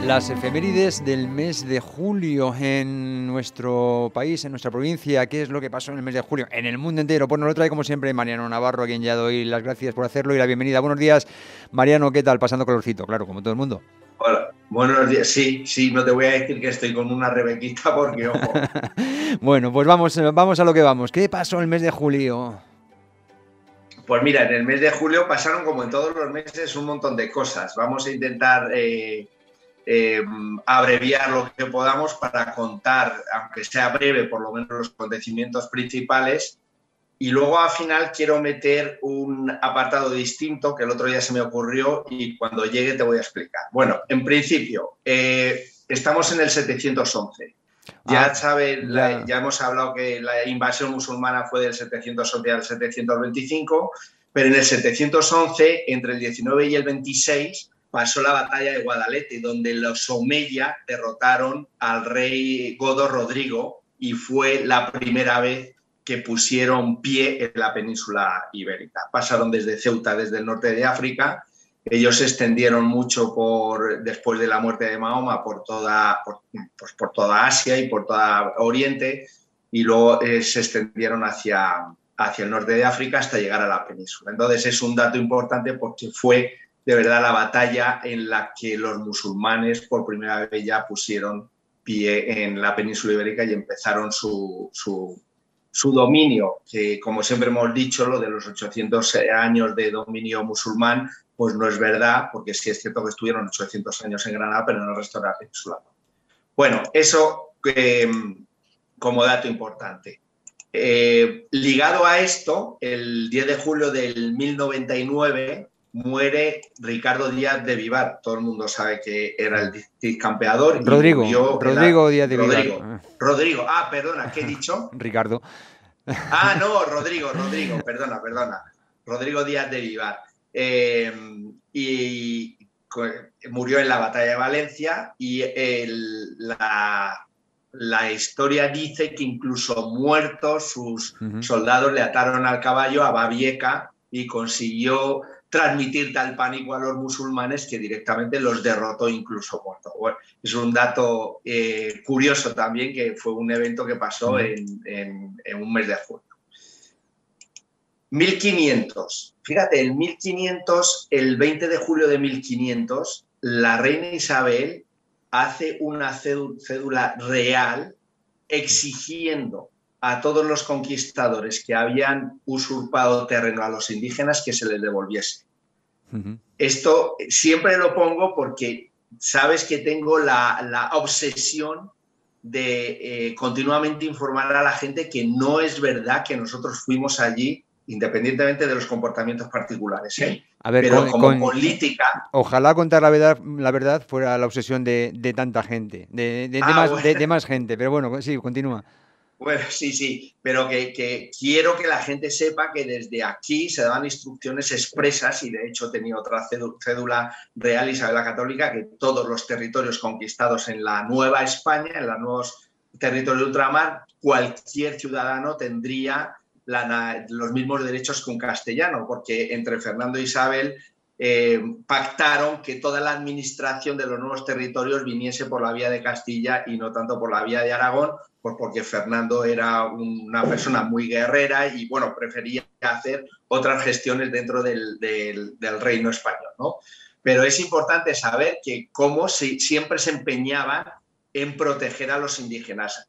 Las efemérides del mes de julio en nuestro país, en nuestra provincia. ¿Qué es lo que pasó en el mes de julio? En el mundo entero. Pues nos lo trae como siempre Mariano Navarro, a quien ya doy las gracias por hacerlo y la bienvenida. Buenos días, Mariano, ¿qué tal? Pasando calorcito, claro, como todo el mundo. Hola, buenos días. Sí, sí, no te voy a decir que estoy con una rebequita porque, ojo. Bueno, pues vamos a lo que vamos. ¿Qué pasó el mes de julio? Pues mira, en el mes de julio pasaron, como en todos los meses, un montón de cosas. Vamos a intentar eh, abreviar lo que podamos para contar, aunque sea breve, por lo menos los acontecimientos principales. Y luego al final quiero meter un apartado distinto que el otro día se me ocurrió y cuando llegue te voy a explicar. Bueno, en principio, estamos en el 711. Ah, Ya sabes, ya. ya hemos hablado que la invasión musulmana fue del 711 al 725, pero en el 711, entre el 19 y el 26, pasó la batalla de Guadalete, donde los Omeya derrotaron al rey godo Rodrigo y fue la primera vez que pusieron pie en la península ibérica. Pasaron desde Ceuta, desde el norte de África. Ellos se extendieron mucho después de la muerte de Mahoma por toda Asia y por todo Oriente, y luego se extendieron hacia el norte de África hasta llegar a la península. Entonces es un dato importante porque fue de verdad la batalla en la que los musulmanes por primera vez ya pusieron pie en la península ibérica y empezaron su dominio, que como siempre hemos dicho, lo de los 800 años de dominio musulmán, pues no es verdad, porque sí es cierto que estuvieron 800 años en Granada, pero en el resto de la península. Bueno, eso como dato importante. Ligado a esto, el 10 de julio del 1099 muere Ricardo Díaz de Vivar. Todo el mundo sabe que era el campeador y murió Rodrigo Díaz de Vivar. Rodrigo, perdona, ¿qué he dicho? Ricardo. No, Rodrigo, perdona. Rodrigo Díaz de Vivar. Y murió en la batalla de Valencia y la historia dice que incluso muertos sus soldados le ataron al caballo a Babieca y consiguió transmitir tal pánico a los musulmanes que directamente los derrotó incluso muertos. Bueno, es un dato curioso también, que fue un evento que pasó en un mes de julio. 1500. Fíjate, en 1500, el 20 de julio de 1500, la reina Isabel hace una cédula real exigiendo a todos los conquistadores que habían usurpado terreno a los indígenas que se les devolviese. Esto siempre lo pongo porque sabes que tengo la obsesión de continuamente informar a la gente que no es verdad que nosotros fuimos allí, independientemente de los comportamientos particulares, A ver, pero como política. Ojalá contar la verdad fuera la obsesión de tanta gente, de más gente, pero bueno, sí, continúa. Bueno, sí, pero que quiero que la gente sepa que desde aquí se daban instrucciones expresas, y de hecho tenía otra cédula real Isabel la Católica, que todos los territorios conquistados en la Nueva España, en los nuevos territorios de ultramar, cualquier ciudadano tendría los mismos derechos que un castellano, porque entre Fernando e Isabel pactaron que toda la administración de los nuevos territorios viniese por la vía de Castilla y no tanto por la vía de Aragón, pues porque Fernando era una persona muy guerrera y bueno, prefería hacer otras gestiones dentro del reino español, ¿no? Pero es importante saber que cómo siempre se empeñaban en proteger a los indígenas,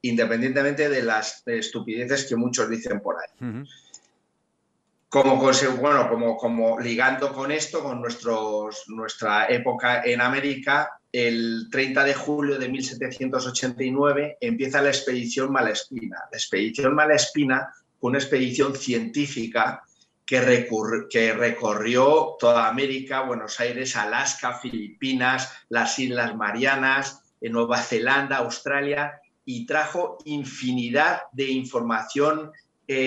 independientemente de las estupideces que muchos dicen por ahí. Como ligando con esto, con nuestra época en América, el 30 de julio de 1789 empieza la expedición Malespina. La expedición Malespina fue una expedición científica que recorrió toda América, Buenos Aires, Alaska, Filipinas, las Islas Marianas, Nueva Zelanda, Australia, y trajo infinidad de información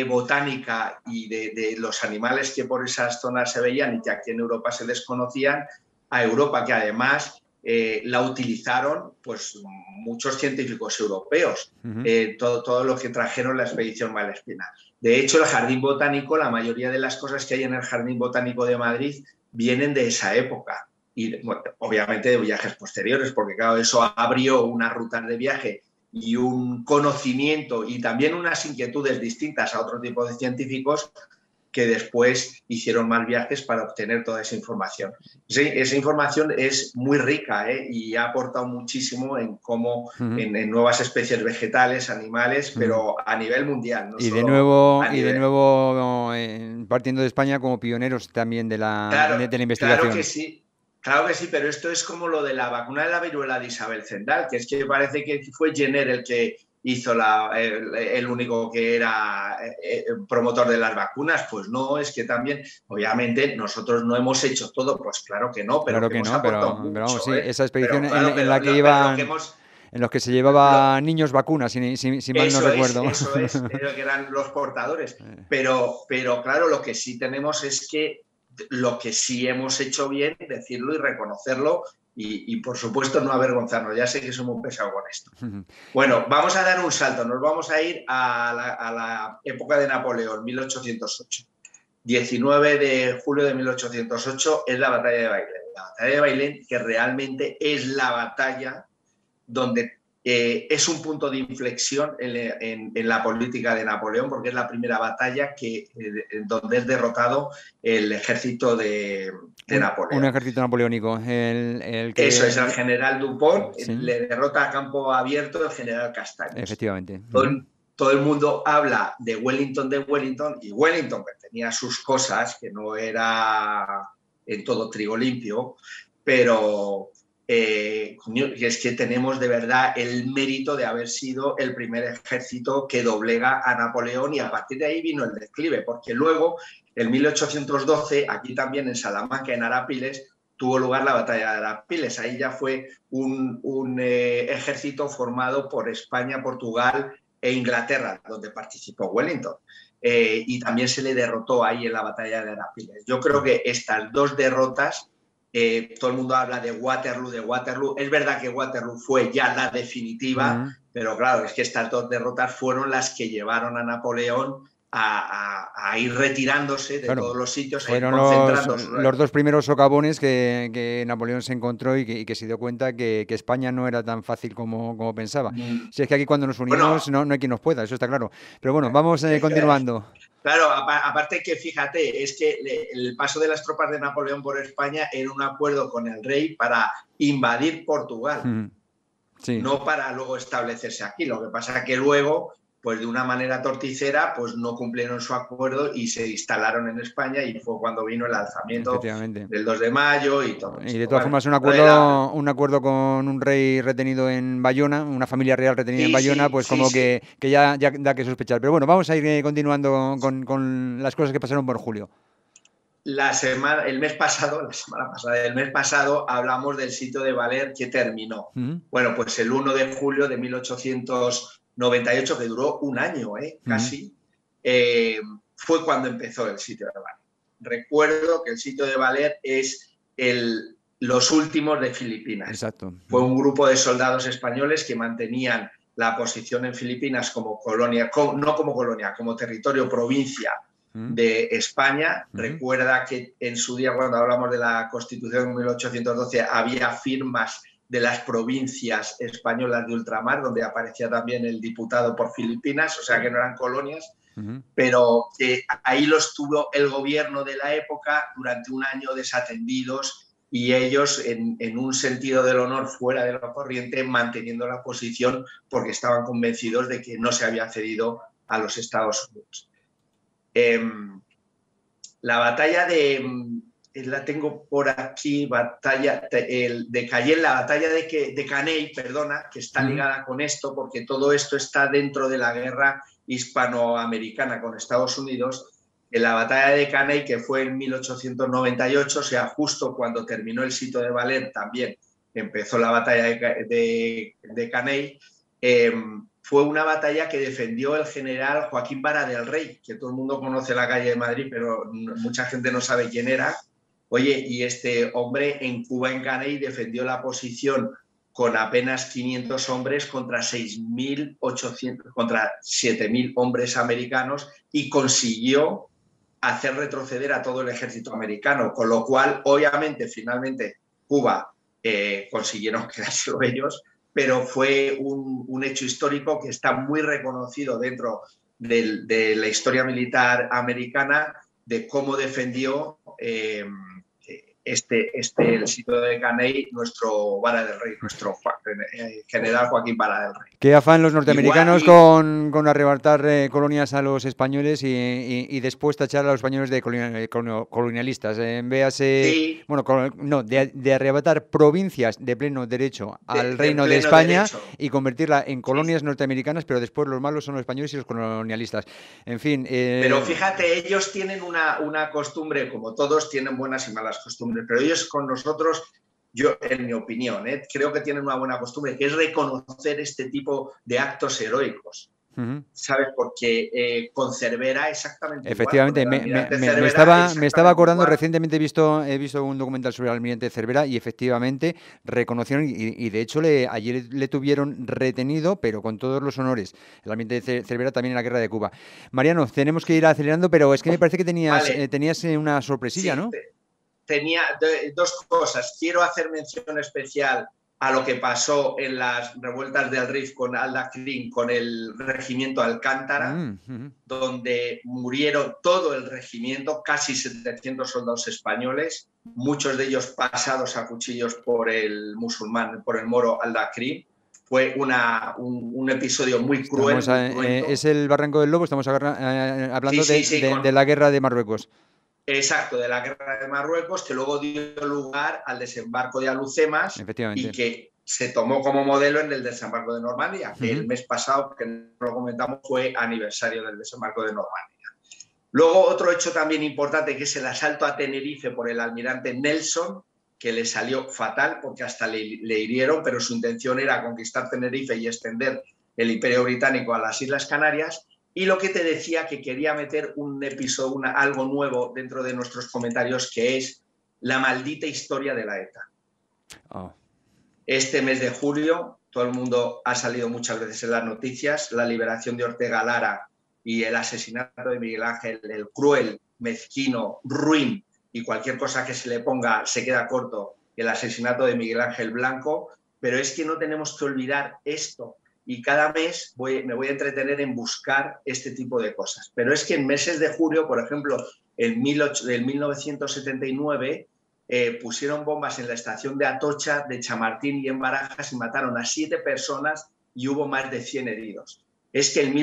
botánica y de los animales que por esas zonas se veían y que aquí en Europa se desconocían, a Europa, que además la utilizaron pues muchos científicos europeos, todo lo que trajeron la expedición Malespina. De hecho, el Jardín Botánico, la mayoría de las cosas que hay en el Jardín Botánico de Madrid vienen de esa época. y bueno, obviamente de viajes posteriores, porque claro, eso abrió unas rutas de viaje y un conocimiento y también unas inquietudes distintas a otro tipo de científicos que después hicieron más viajes para obtener toda esa información. Sí, esa información es muy rica, y ha aportado muchísimo en cómo, en nuevas especies vegetales, animales, pero a nivel mundial, no Y de solo nuevo, a nivel... partiendo de España como pioneros también de la, Claro, de la claro que investigación. sí. Claro que sí, pero esto es como lo de la vacuna de la viruela de Isabel Zendal, que es que parece que fue Jenner el que hizo el único que era promotor de las vacunas. Pues no, es que también, obviamente, nosotros no hemos hecho todo, pues claro que no, pero Claro que que hemos no, aportado pero vamos, mucho, sí, esa expedición Pero claro, en la que pero lo que iban, hemos... en los que se Lo, llevaba niños vacunas, si mal no recuerdo. eso es, que eran los portadores. Pero claro, lo que sí tenemos es que lo que sí hemos hecho bien, decirlo y reconocerlo y por supuesto no avergonzarnos. Ya sé que soy muy pesado con esto. Bueno, vamos a dar un salto, nos vamos a ir a la época de Napoleón, 1808. 19 de julio de 1808 es la batalla de Bailén. La batalla de Bailén, que realmente es la batalla donde es un punto de inflexión en la política de Napoleón, porque es la primera batalla donde es derrotado el ejército de Un Napoleón. ejército napoleónico, el Eso es, el que... general Dupont Sí, le derrota a campo abierto el general Castaños. efectivamente. Todo el mundo habla de Wellington, y Wellington, que tenía sus cosas, que no era en todo trigo limpio, pero es que tenemos de verdad el mérito de haber sido el primer ejército que doblega a Napoleón, y a partir de ahí vino el declive, porque luego, en 1812, aquí también en Salamanca, en Arapiles, tuvo lugar la batalla de Arapiles. Ahí ya fue un ejército formado por España, Portugal e Inglaterra, donde participó Wellington. Y también se le derrotó ahí en la batalla de Arapiles. Yo creo que estas dos derrotas, todo el mundo habla de Waterloo. Es verdad que Waterloo fue ya la definitiva, pero claro, es que estas dos derrotas fueron las que llevaron a Napoleón a ir retirándose de todos los sitios, a ir Fueron concentrándose. los dos primeros socavones que Napoleón se encontró y que se dio cuenta que España no era tan fácil como pensaba. Si es que aquí cuando nos Bueno, unimos no hay quien nos pueda, eso está claro. Pero bueno, vamos continuando. Claro, aparte que fíjate, es que el paso de las tropas de Napoleón por España era un acuerdo con el rey para invadir Portugal, Sí. no para luego establecerse aquí. Lo que pasa es que luego, pues de una manera torticera, pues no cumplieron su acuerdo y se instalaron en España, y fue cuando vino el alzamiento del 2 de mayo y todo Y de esto. todas Bueno, formas, un acuerdo con un rey retenido en Bayona, una familia real retenida en sí, Bayona, sí, pues sí, como sí. que ya da que sospechar. Pero bueno, vamos a ir continuando con las cosas que pasaron por julio. El mes pasado hablamos del sitio de Valer, que terminó. Bueno, pues el 1 de julio de 1898, que duró un año, casi, fue cuando empezó el sitio de Valer. Recuerdo que el sitio de Valer es los últimos de Filipinas. Exacto. Fue un grupo de soldados españoles que mantenían la posición en Filipinas como colonia, no como colonia, como territorio, provincia de España. Recuerda que en su día, cuando hablamos de la Constitución de 1812, había firmas de las provincias españolas de ultramar, donde aparecía también el diputado por Filipinas, o sea que no eran colonias, pero ahí los tuvo el gobierno de la época durante un año desatendidos, y ellos, en un sentido del honor fuera de lo corriente, manteniendo la posición porque estaban convencidos de que no se había cedido a los Estados Unidos. La batalla la tengo por aquí, batalla de Cayenne, la batalla de Caney, perdona, que está ligada con esto, porque todo esto está dentro de la guerra hispanoamericana con Estados Unidos. En la batalla de Caney, que fue en 1898, o sea, justo cuando terminó el sitio de Valer, también empezó la batalla de Caney. Fue una batalla que defendió el general Joaquín Vara del Rey, que todo el mundo conoce la calle de Madrid, pero mucha gente no sabe quién era. Oye, y este hombre en Cuba, en Caney, defendió la posición con apenas 500 hombres contra 7.000 hombres americanos, y consiguió hacer retroceder a todo el ejército americano, con lo cual, obviamente, finalmente Cuba consiguieron quedárselo ellos, pero fue un hecho histórico que está muy reconocido dentro de la historia militar americana, de cómo defendió el sitio de Caney nuestro Vara del Rey, nuestro general Joaquín Vara del Rey. Qué afán los norteamericanos con arrebatar colonias a los españoles y después tachar a los españoles de colonialistas. Véase, sí, bueno, de arrebatar provincias de pleno derecho al Reino de España y convertirla en colonias norteamericanas, pero después los malos son los españoles y los colonialistas. En fin. Pero fíjate, ellos tienen una costumbre, como todos tienen buenas y malas costumbres, pero ellos con nosotros, yo en mi opinión, creo que tienen una buena costumbre, que es reconocer este tipo de actos heroicos. ¿Sabes? Porque con Cervera exactamente efectivamente, igual. Me estaba acordando, igual. Recientemente he visto un documental sobre el almirante Cervera y efectivamente reconocieron y de hecho ayer le tuvieron retenido, pero con todos los honores. El almirante Cervera también en la guerra de Cuba. Mariano, tenemos que ir acelerando, pero es que me parece que tenías una sorpresilla, sí, ¿no? Tenía dos cosas. Quiero hacer mención especial a lo que pasó en las revueltas del Rif con Al-Dakrin, con el regimiento Alcántara, donde murieron todo el regimiento, casi 700 soldados españoles, muchos de ellos pasados a cuchillos por el musulmán, por el moro Al-Dakrin. Fue un episodio muy cruel. Es el Barranco del Lobo, estamos hablando de la guerra de Marruecos. Exacto, de la guerra de Marruecos, que luego dio lugar al desembarco de Alhucemas y que se tomó como modelo en el desembarco de Normandía, que el mes pasado, que no lo comentamos, fue aniversario del desembarco de Normandía. Luego, otro hecho también importante, que es el asalto a Tenerife por el almirante Nelson, que le salió fatal porque hasta le hirieron, pero su intención era conquistar Tenerife y extender el Imperio Británico a las Islas Canarias. Y lo que te decía, que quería meter un episodio, algo nuevo dentro de nuestros comentarios, que es la maldita historia de la ETA. Oh. Este mes de julio, todo el mundo ha salido muchas veces en las noticias, la liberación de Ortega Lara y el asesinato de Miguel Ángel, el cruel, mezquino, ruin, y cualquier cosa que se le ponga se queda corto, el asesinato de Miguel Ángel Blanco, pero es que no tenemos que olvidar esto. Y cada mes me voy a entretener en buscar este tipo de cosas. Pero es que en meses de julio, por ejemplo, en 1979, pusieron bombas en la estación de Atocha, de Chamartín y en Barajas y mataron a 7 personas y hubo más de 100 heridos. Es que en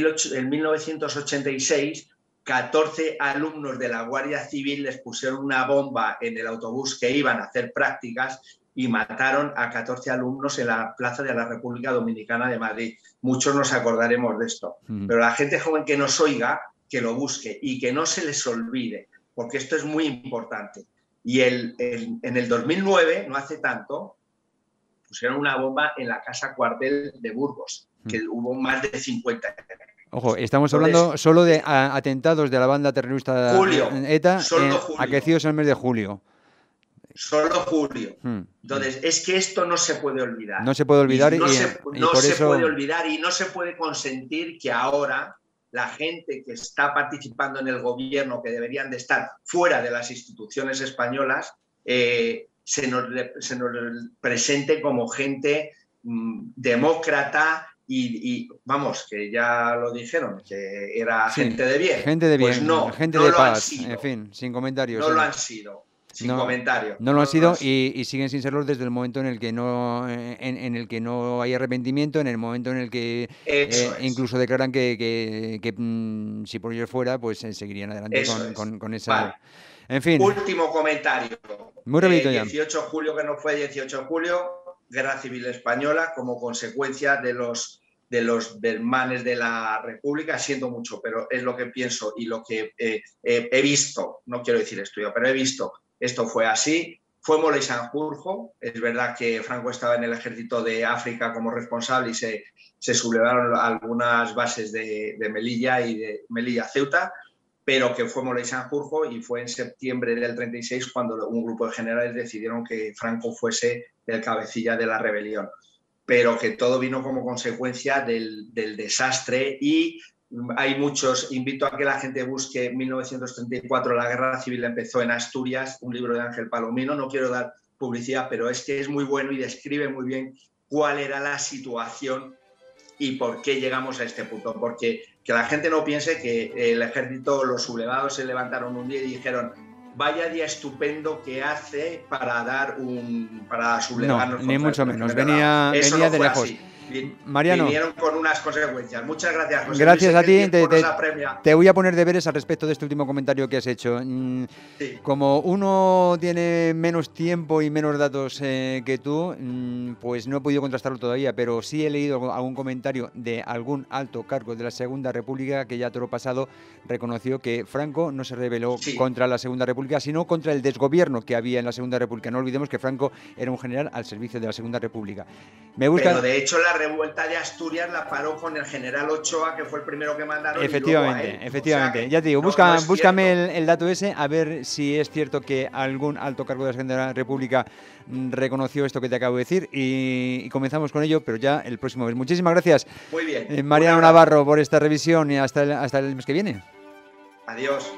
1986, 14 alumnos de la Guardia Civil les pusieron una bomba en el autobús que iban a hacer prácticas y mataron a 14 alumnos en la Plaza de la República Dominicana de Madrid. Muchos nos acordaremos de esto. Pero la gente joven que nos oiga, que lo busque y que no se les olvide, porque esto es muy importante. Y en el 2009, no hace tanto, pusieron una bomba en la casa cuartel de Burgos, que hubo más de 50. Ojo, estamos hablando solo de atentados de la banda terrorista ETA aquecidos en el mes de julio. Solo julio. Entonces, es que esto no se puede olvidar. No se puede olvidar no se puede olvidar y no se puede consentir que ahora la gente que está participando en el gobierno, que deberían de estar fuera de las instituciones españolas, se nos presente como gente demócrata y vamos, que ya lo dijeron, que era gente de bien. Gente de bien, pues no, gente no de lo paz, han sido. en fin, sin comentarios. No lo han sido. Sin comentarios. No lo han sido y siguen sin serlo desde el momento en el que no hay arrepentimiento, en el momento en el que incluso declaran que si por ellos fuera, pues seguirían adelante con esa... Vale. En fin. Último comentario. Muy rapidito 18 de julio, que no fue 18 de julio, Guerra Civil Española, como consecuencia de los desmanes de la República. Siento mucho, pero es lo que pienso y lo que he visto. No quiero decir esto yo, pero he visto. Esto fue así. Fue Mola y Sanjurjo. Es verdad que Franco estaba en el ejército de África como responsable y se sublevaron algunas bases de Melilla y de Melilla-Ceuta, pero que fue Mola y Sanjurjo, y fue en septiembre del 36 cuando un grupo de generales decidieron que Franco fuese el cabecilla de la rebelión. Pero que todo vino como consecuencia del desastre y hay muchos, invito a que la gente busque 1934, la Guerra Civil empezó en Asturias, un libro de Ángel Palomino, no quiero dar publicidad, pero es que es muy bueno y describe muy bien cuál era la situación y por qué llegamos a este punto. Porque que la gente no piense que el ejército, los sublevados se levantaron un día y dijeron: vaya día estupendo que hace para sublevarnos. No, ni mucho menos. Venía de lejos. Así. Mariano, vinieron con unas consecuencias. Muchas gracias, José gracias Luis, a ti. Te voy a poner deberes al respecto de este último comentario que has hecho. Sí. Como uno tiene menos tiempo y menos datos que tú, pues no he podido contrastarlo todavía, pero sí he leído algún comentario de algún alto cargo de la Segunda República que ya toro pasado reconoció que Franco no se rebeló contra la Segunda República, sino contra el desgobierno que había en la Segunda República. No olvidemos que Franco era un general al servicio de la Segunda República. Pero de hecho la revuelta de Asturias la paró con el general Ochoa, que fue el primero que mandaron. Efectivamente. O sea, ya te digo, búscame el dato ese, a ver si es cierto que algún alto cargo de la Segunda República reconoció esto que te acabo de decir, y comenzamos con ello, pero ya el próximo mes. Muchísimas gracias. Muy bien. Mariano Navarro, por esta revisión, y hasta el mes que viene. Adiós.